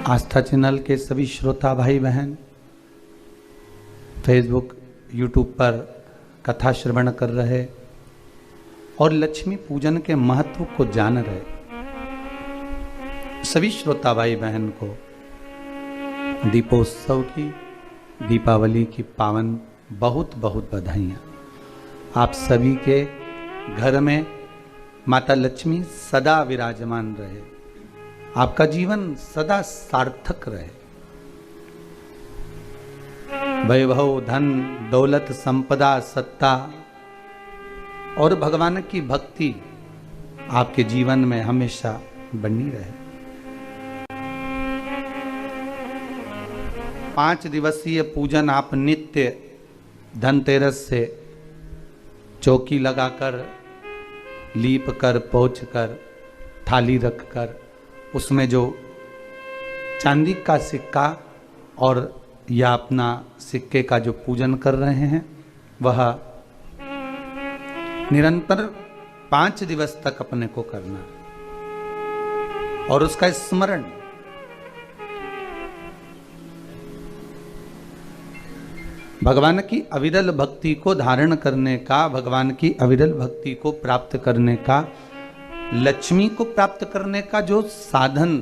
आस्था channel के सभी श्रोता भाई बहन फेसबुक यूट्यूब पर कथा श्रवण कर रहे और लक्ष्मी पूजन के महत्व को जान रहे सभी श्रोता भाई बहन को दीपोत्सव की दीपावली की पावन बहुत बहुत बधाइयाँ। आप सभी के घर में माता लक्ष्मी सदा विराजमान रहे, आपका जीवन सदा सार्थक रहे। वैभव, धन, दौलत, संपदा, सत्ता और भगवान की भक्ति आपके जीवन में हमेशा बनी रहे। 5 दिवसीय पूजन आप नित्य धनतेरस से चौकी लगाकर, लीप कर, पोंछ कर, थाली रख कर उसमें जो चांदी का सिक्का और या अपना सिक्के का जो पूजन कर रहे हैं वह निरंतर 5 दिवस तक अपने को करना और उसका स्मरण भगवान की अविरल भक्ति को धारण करने का, भगवान की अविरल भक्ति को प्राप्त करने का, लक्ष्मी को प्राप्त करने का जो साधन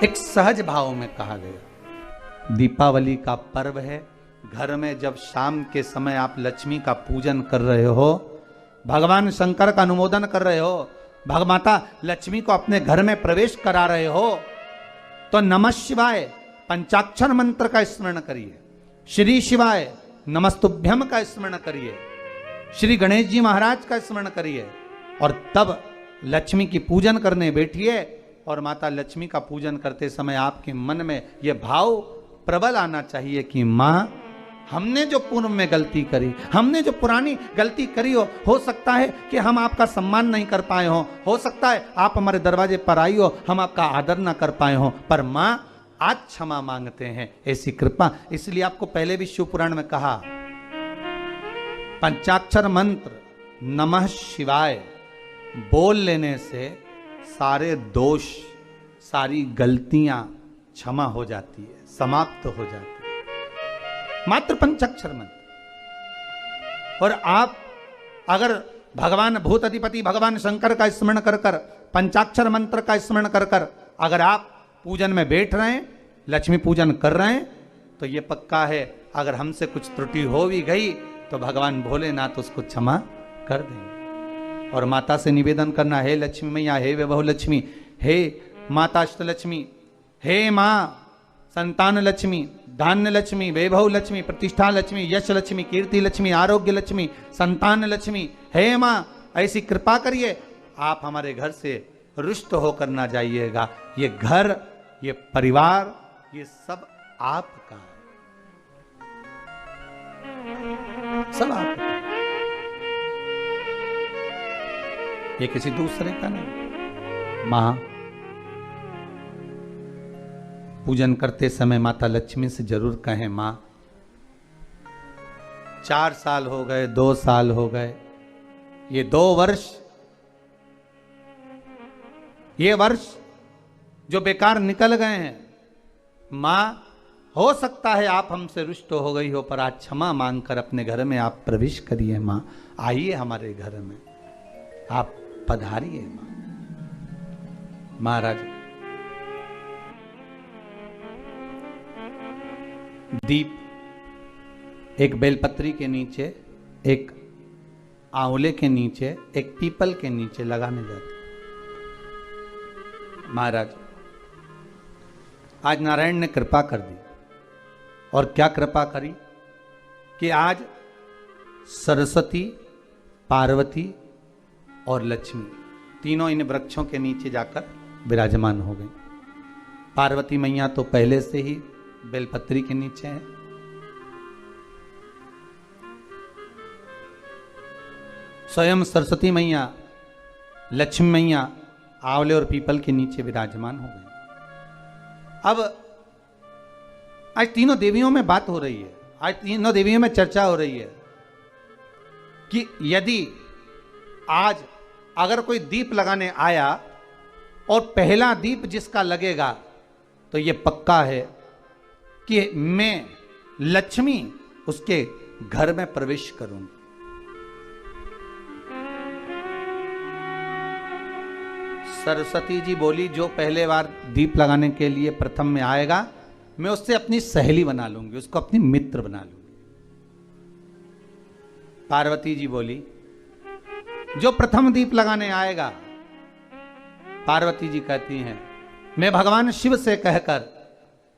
एक सहज भाव में कहा गया। दीपावली का पर्व है। घर में जब शाम के समय आप लक्ष्मी का पूजन कर रहे हो, भगवान शंकर का अनुमोदन कर रहे हो, भगमाता लक्ष्मी को अपने घर में प्रवेश करा रहे हो, तो नमः शिवाय पंचाक्षर मंत्र का स्मरण करिए, श्री शिवाय नमस्तुभ्यम का स्मरण करिए, श्री गणेश जी महाराज का स्मरण करिए और तब लक्ष्मी की पूजन करने बैठिए। और माता लक्ष्मी का पूजन करते समय आपके मन में यह भाव प्रबल आना चाहिए कि माँ, हमने जो पूर्व में गलती करी, हमने जो पुरानी गलती करी हो सकता है कि हम आपका सम्मान नहीं कर पाए हो सकता है आप हमारे दरवाजे पर आई हो, हम आपका आदर ना कर पाए हो, पर माँ आज क्षमा मांगते हैं, ऐसी कृपा। इसलिए आपको पहले भी शिव पुराण में कहा, पंचाक्षर मंत्र नमः शिवाय बोल लेने से सारे दोष, सारी गलतियां क्षमा हो जाती है, समाप्त हो जाती है, मात्र पंचाक्षर मंत्र। और आप अगर भगवान भूत अधिपति भगवान शंकर का स्मरण कर कर, पंचाक्षर मंत्र का स्मरण कर कर अगर आप पूजन में बैठ रहे हैं, लक्ष्मी पूजन कर रहे हैं, तो ये पक्का है अगर हमसे कुछ त्रुटि हो भी गई तो भगवान भोलेनाथ उसको क्षमा कर देंगे। और माता से निवेदन करना, हे लक्ष्मी मैया, हे वैभव लक्ष्मी, हे माता अष्टलक्ष्मी, हे माँ संतान लक्ष्मी, धान्य लक्ष्मी, वैभव लक्ष्मी, प्रतिष्ठा लक्ष्मी, यश लक्ष्मी, कीर्ति लक्ष्मी, आरोग्य लक्ष्मी, संतान लक्ष्मी, हे माँ ऐसी कृपा करिए, आप हमारे घर से रुष्ट होकर ना जाइएगा। ये घर, ये परिवार, ये सब आपका है, सब आपका, ये किसी दूसरे का नहीं। मां पूजन करते समय माता लक्ष्मी से जरूर कहें, मां 4 साल हो गए, 2 साल हो गए, ये 2 वर्ष, ये वर्ष जो बेकार निकल गए हैं, मां हो सकता है आप हमसे रुष्ट हो गई हो, पर आज क्षमा मांगकर अपने घर में आप प्रवेश करिए। मां आइए हमारे घर में, आप पधारिए। मां महाराज दीप एक बेलपत्री के नीचे, एक आंवले के नीचे, एक पीपल के नीचे लगाने जाते। महाराज आज नारायण ने कृपा कर दी, और क्या कृपा करी कि आज सरस्वती, पार्वती और लक्ष्मी तीनों इन वृक्षों के नीचे जाकर विराजमान हो गई। पार्वती मैया तो पहले से ही बेलपत्री के नीचे है, स्वयं सरस्वती मैया, लक्ष्मी मैया आंवले और पीपल के नीचे विराजमान हो गई। अब आज तीनों देवियों में बात हो रही है, आज तीनों देवियों में चर्चा हो रही है कि यदि आज अगर कोई दीप लगाने आया और पहला दीप जिसका लगेगा तो ये पक्का है कि मैं लक्ष्मी उसके घर में प्रवेश करूंगी। सरस्वती जी बोली, जो पहले बार दीप लगाने के लिए प्रथम में आएगा मैं उससे अपनी सहेली बना लूंगी, उसको अपनी मित्र बना लूंगी। पार्वती जी बोली, जो प्रथम दीप लगाने आएगा, पार्वती जी कहती हैं मैं भगवान शिव से कहकर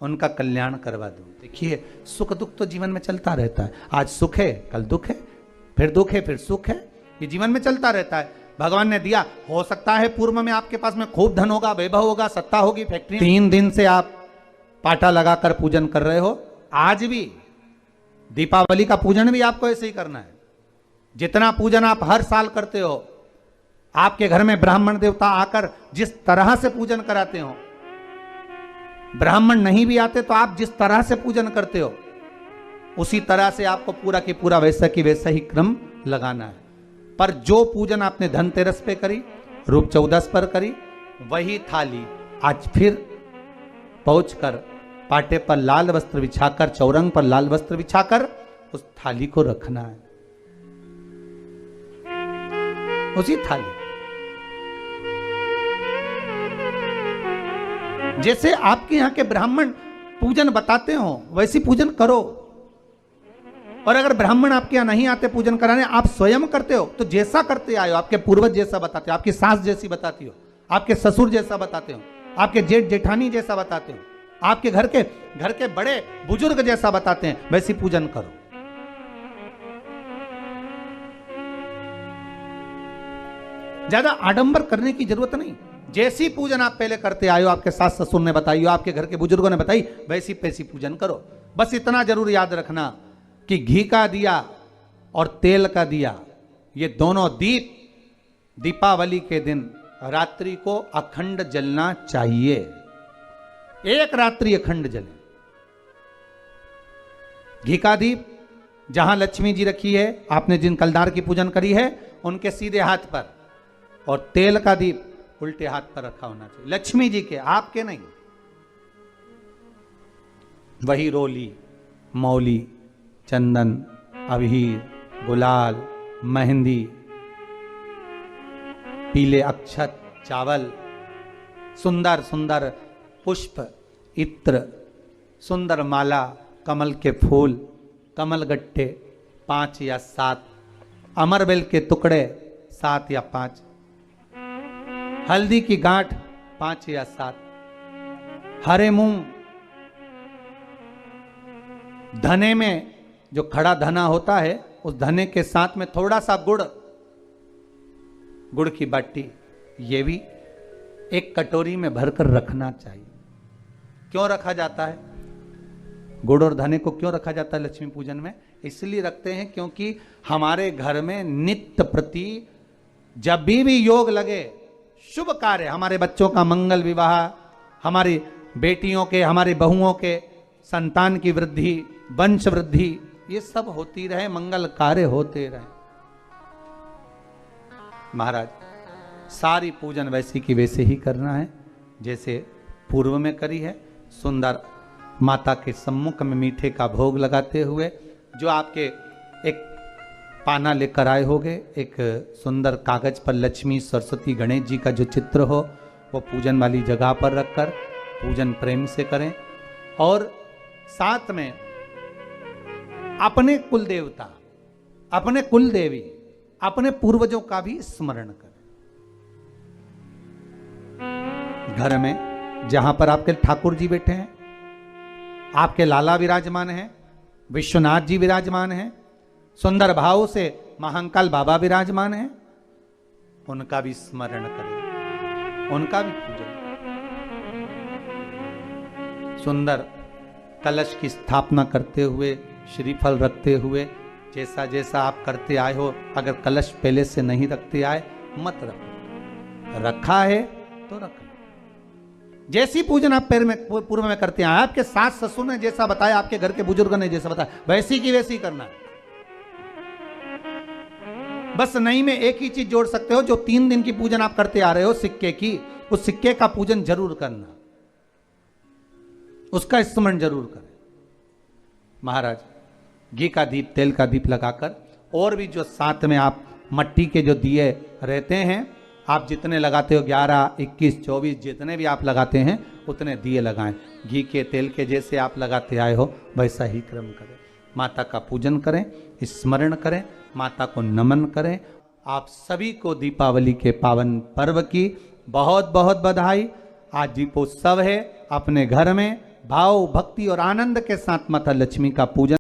उनका कल्याण करवा दूं। देखिए, सुख दुख तो जीवन में चलता रहता है। आज सुख है, कल दुख है, फिर दुख है, फिर सुख है। ये जीवन में चलता रहता है। भगवान ने दिया, हो सकता है पूर्व में आपके पास में खूब धन होगा, वैभव होगा, सत्ता होगी, फैक्ट्री। 3 दिन से आप पाटा लगाकर पूजन कर रहे हो, आज भी दीपावली का पूजन भी आपको ऐसे ही करना है। जितना पूजन आप हर साल करते हो, आपके घर में ब्राह्मण देवता आकर जिस तरह से पूजन कराते हो, ब्राह्मण नहीं भी आते तो आप जिस तरह से पूजन करते हो उसी तरह से आपको पूरा की पूरा वैसा की वैसा ही क्रम लगाना है। पर जो पूजन आपने धनतेरस पे करी, रूप 14 पर करी, वही थाली आज फिर पहुंचकर पाटे पर लाल वस्त्र बिछाकर, चौरंग पर लाल वस्त्र बिछाकर उस थाली को रखना है, उसी थाली। जैसे आपके यहां के ब्राह्मण पूजन बताते हो वैसी पूजन करो। और अगर ब्राह्मण आपके यहां नहीं आते पूजन कराने, आप स्वयं करते हो तो जैसा करते आए हो, आपके पूर्वज जैसा बताते हो, आपकी सास जैसी बताती हो, आपके ससुर जैसा बताते हो, आपके जेठ जेठानी जैसा बताते हो, आपके घर के बड़े बुजुर्ग जैसा बताते हैं, वैसी पूजन करो। ज्यादा आडंबर करने की जरूरत नहीं। जैसी पूजन आप पहले करते आए हो, आपके सास ससुर ने बताई हो, आपके घर के बुजुर्गों ने बताई, वैसी पैसी पूजन करो। बस इतना जरूर याद रखना कि घी का दिया और तेल का दिया, ये दोनों दीप दीपावली के दिन रात्रि को अखंड जलना चाहिए। एक रात्रि अखंड जले। घी का दीप जहां लक्ष्मी जी रखी है, आपने जिन कलदार की पूजन करी है उनके सीधे हाथ पर, और तेल का दीप उल्टे हाथ पर रखा होना चाहिए, लक्ष्मी जी के, आपके नहीं। वही रोली, मौली, चंदन, अबीर, गुलाल, मेहंदी, पीले अक्षत, चावल, सुंदर सुंदर पुष्प, इत्र, सुंदर माला, कमल के फूल, कमल गट्टे 5 या 7, अमरबेल के टुकड़े 7 या 5, हल्दी की गांठ 5 या 7, हरे मूंग, धने में जो खड़ा धना होता है उस धने के साथ में थोड़ा सा गुड़ की बाटी, ये भी एक कटोरी में भरकर रखना चाहिए। क्यों रखा जाता है गुड़ और धने को? क्यों रखा जाता है लक्ष्मी पूजन में? इसलिए रखते हैं क्योंकि हमारे घर में नित्य प्रति जब भी योग लगे, शुभ कार्य, हमारे बच्चों का मंगल विवाह, हमारी बेटियों के, हमारी बहुओं के संतान की वृद्धि, वंश वृद्धि, ये सब होती रहे, मंगल कार्य होते रहे। महाराज, सारी पूजन वैसी की वैसे ही करना है जैसे पूर्व में करी है। सुंदर माता के सम्मुख में मीठे का भोग लगाते हुए, जो आपके एक पाना लेकर आए होगे, एक सुंदर कागज पर लक्ष्मी, सरस्वती, गणेश जी का जो चित्र हो, वो पूजन वाली जगह पर रखकर पूजन प्रेम से करें। और साथ में अपने कुल देवता, अपने कुल देवी, अपने पूर्वजों का भी स्मरण करें। घर में जहां पर आपके ठाकुर जी बैठे हैं, आपके लाला विराजमान हैं, विश्वनाथ जी विराजमान हैं, सुंदर भाव से महाकाल बाबा विराजमान हैं, उनका भी स्मरण करें, उनका भी पूजन। सुंदर कलश की स्थापना करते हुए, श्रीफल रखते हुए, जैसा जैसा आप करते आए हो, अगर कलश पहले से नहीं रखते आए मत रखो, रखा है तो रख लो। जैसी पूजन आप पूर्व में करते आए, आपके सास ससुर ने जैसा बताया, आपके घर के बुजुर्गों ने जैसा बताया, वैसी की वैसी करना है। बस नहीं में एक ही चीज जोड़ सकते हो, जो 3 दिन की पूजन आप करते आ रहे हो सिक्के की, उस सिक्के का पूजन जरूर करना, उसका स्मरण जरूर करें। महाराज घी का दीप, तेल का दीप लगाकर, और भी जो साथ में आप मट्टी के जो दिए रहते हैं, आप जितने लगाते हो 11, 21, 24 जितने भी आप लगाते हैं उतने दिए लगाएं। घी के, तेल के जैसे आप लगाते आए हो वैसा ही क्रम करें। माता का पूजन करें, स्मरण करें, माता को नमन करें। आप सभी को दीपावली के पावन पर्व की बहुत बहुत बधाई। आज दीपोत्सव है। अपने घर में भाव, भक्ति और आनंद के साथ माता लक्ष्मी का पूजन